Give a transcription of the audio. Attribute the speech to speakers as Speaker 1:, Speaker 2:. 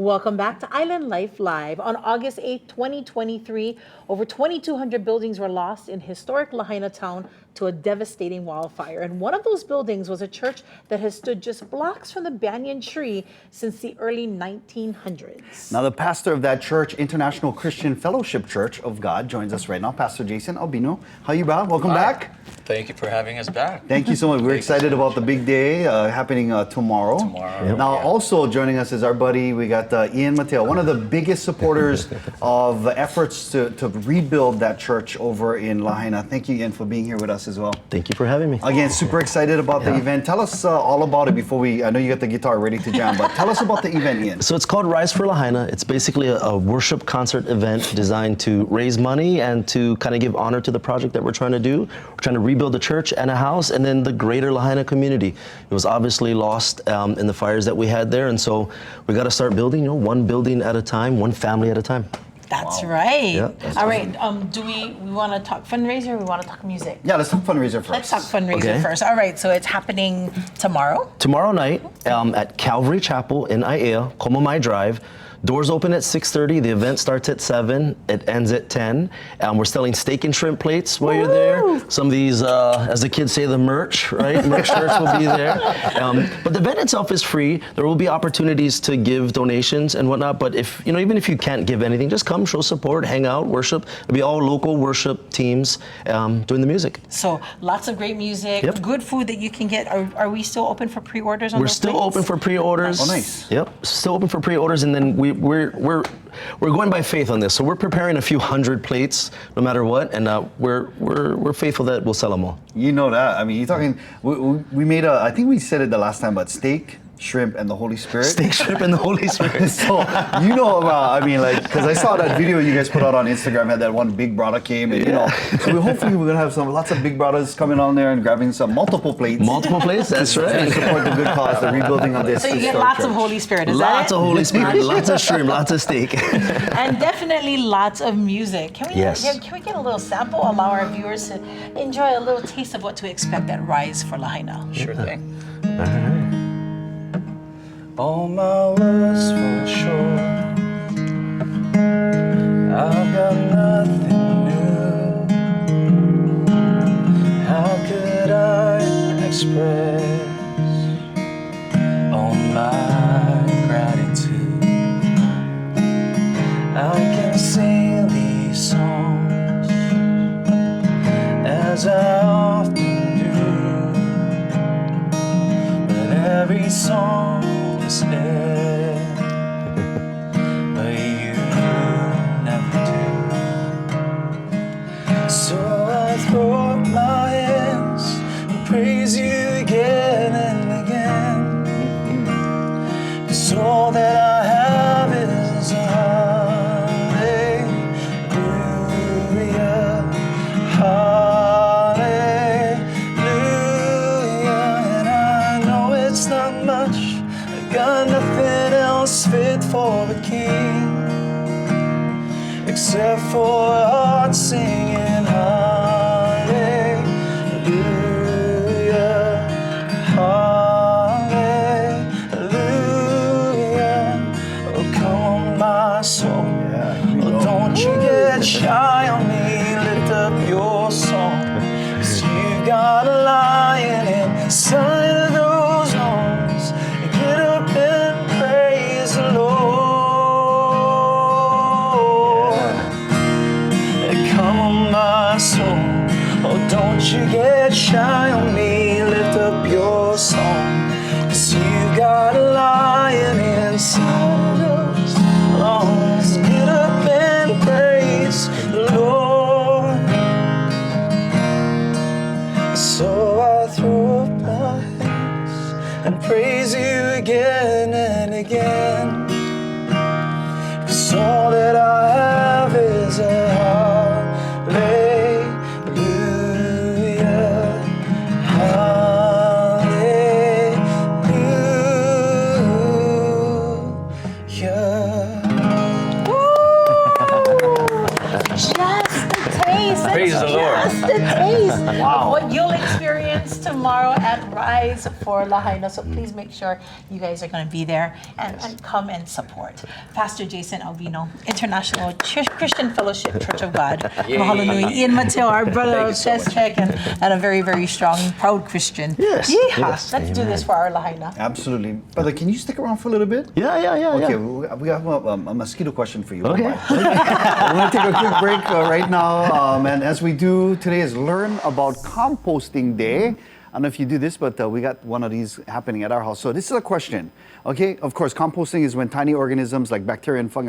Speaker 1: Welcome back to Island Life Live. On August 8, 2023, over 2,200 buildings were lost in historic Lahaina town to a devastating wildfire. And one of those buildings was a church that has stood just blocks from the banyan tree since the early 1900s.
Speaker 2: Now, the pastor of that church, International Christian Fellowship Church of God, joins us right now. Pastor Jason Albino. How you, Bob? Welcome back.
Speaker 3: Thank you for having us back.
Speaker 2: Thank you so much. We're excited about the big day happening tomorrow.
Speaker 3: Tomorrow.
Speaker 2: Now, also joining us is our buddy, we got Ian Mateo, one of the biggest supporters of efforts to rebuild that church over in Lahaina. Thank you, Ian, for being here with us as well.
Speaker 4: Thank you for having me.
Speaker 2: Again, super excited about the event. Tell us all about it before I know you got the guitar ready to jam, but tell us about the event, Ian.
Speaker 4: So it's called Rise for Lahaina. It's basically a worship concert event designed to raise money and to kind of give honor to the project that we're trying to do. We're trying to rebuild a church and a house and then the greater Lahaina community. It was obviously lost in the fires that we had there, and so we got to start building, one building at a time, one family at a time.
Speaker 1: That's right.
Speaker 4: Yeah,
Speaker 1: All right. Do we want to talk fundraiser or we want to talk music?
Speaker 2: Yeah, let's talk fundraiser first.
Speaker 1: Let's talk fundraiser first. All right. So it's happening tomorrow?
Speaker 4: Tomorrow night at Calvary Chapel in Aiea, Komomai Drive. Doors open at 6:30. The event starts at 7. It ends at 10. We're selling steak and shrimp plates while you're there. Some of these, as the kids say, the merch, right? Merch shirts will be there. But the event itself is free. There will be opportunities to give donations and whatnot. But if even if you can't give anything, just come, show support, hang out, worship. It'll be all local worship teams doing the music.
Speaker 1: So lots of great music, good food that you can get. Are we still open for pre-orders on
Speaker 4: We're
Speaker 1: those
Speaker 4: still
Speaker 1: plates?
Speaker 4: open for pre-orders.
Speaker 2: Oh, nice.
Speaker 4: Yep, still open for pre-orders, and then we're going by faith on this. So we're preparing a few hundred plates, no matter what, and we're faithful that we'll sell them all.
Speaker 2: You know that. I mean, you're talking. We made I think we said it the last time, but steak, shrimp, and the Holy Spirit.
Speaker 4: Steak, shrimp, and the Holy Spirit.
Speaker 2: So you know about. I mean, like, because I saw that video you guys put out on Instagram. Had that one big brother came, and So hopefully we're gonna have lots of big brothers coming on there and grabbing some multiple plates.
Speaker 4: Multiple plates. That's
Speaker 2: To
Speaker 4: right.
Speaker 2: support the good cause, the rebuilding of this.
Speaker 1: So you get
Speaker 2: historic
Speaker 1: lots
Speaker 2: church.
Speaker 1: of Holy Spirit, is
Speaker 4: Lots
Speaker 1: that
Speaker 4: of Holy Spirit, lots of shrimp, lots of steak.
Speaker 1: And definitely lots of music. Can we
Speaker 4: Yes.
Speaker 1: can we get a little sample? Allow our viewers to enjoy a little taste of what to expect at Rise for Lahaina.
Speaker 3: Sure thing.
Speaker 4: All right.
Speaker 3: All my words fall short. I've got nothing new. How could I express all my gratitude? I can sing these songs as I often do, but every song is fair, but you never do. So I throw up my hands and praise you again and again, 'cause all that I have is a hallelujah, hallelujah. And I know it's not much, I got nothing else fit for a king except for a heart singing hallelujah, hallelujah. Oh, come on, my soul. Oh, don't you get shy on me, lift up your song, 'cause you got a lion inside of those lungs. Get up and praise the Lord. Come on, my soul. Oh, don't you get shy on me, lift up your song, 'cause you got a lion inside of those lungs. Get up and praise the Lord. So I throw up my hands and praise you again and again, 'cause all that I have is a hallelujah, hallelujah.
Speaker 1: Just a taste.
Speaker 3: Praise the Lord.
Speaker 1: Just a taste of what you'll experience tomorrow at Rise events for Lahaina, so please make sure you guys are going to be there and come and support. Pastor Jason Albino, International Christian Fellowship Church of God. Mahalo nui. Ian Mateo, our brother of chest check, and a very, very strong, proud Christian.
Speaker 4: Yes,
Speaker 1: Yeehaw.
Speaker 4: yes,
Speaker 1: Let's do this for our Lahaina.
Speaker 2: Absolutely. Brother, can you stick around for a little bit?
Speaker 4: Yeah.
Speaker 2: Okay, we have a mosquito question for you.
Speaker 4: Okay.
Speaker 2: We're going to take a quick break right now. And as we do, today is Learn About Composting Day. I don't know if you do this, but we got one of these happening at our house. So this is a question. Okay, of course, composting is when tiny organisms like bacteria and fungi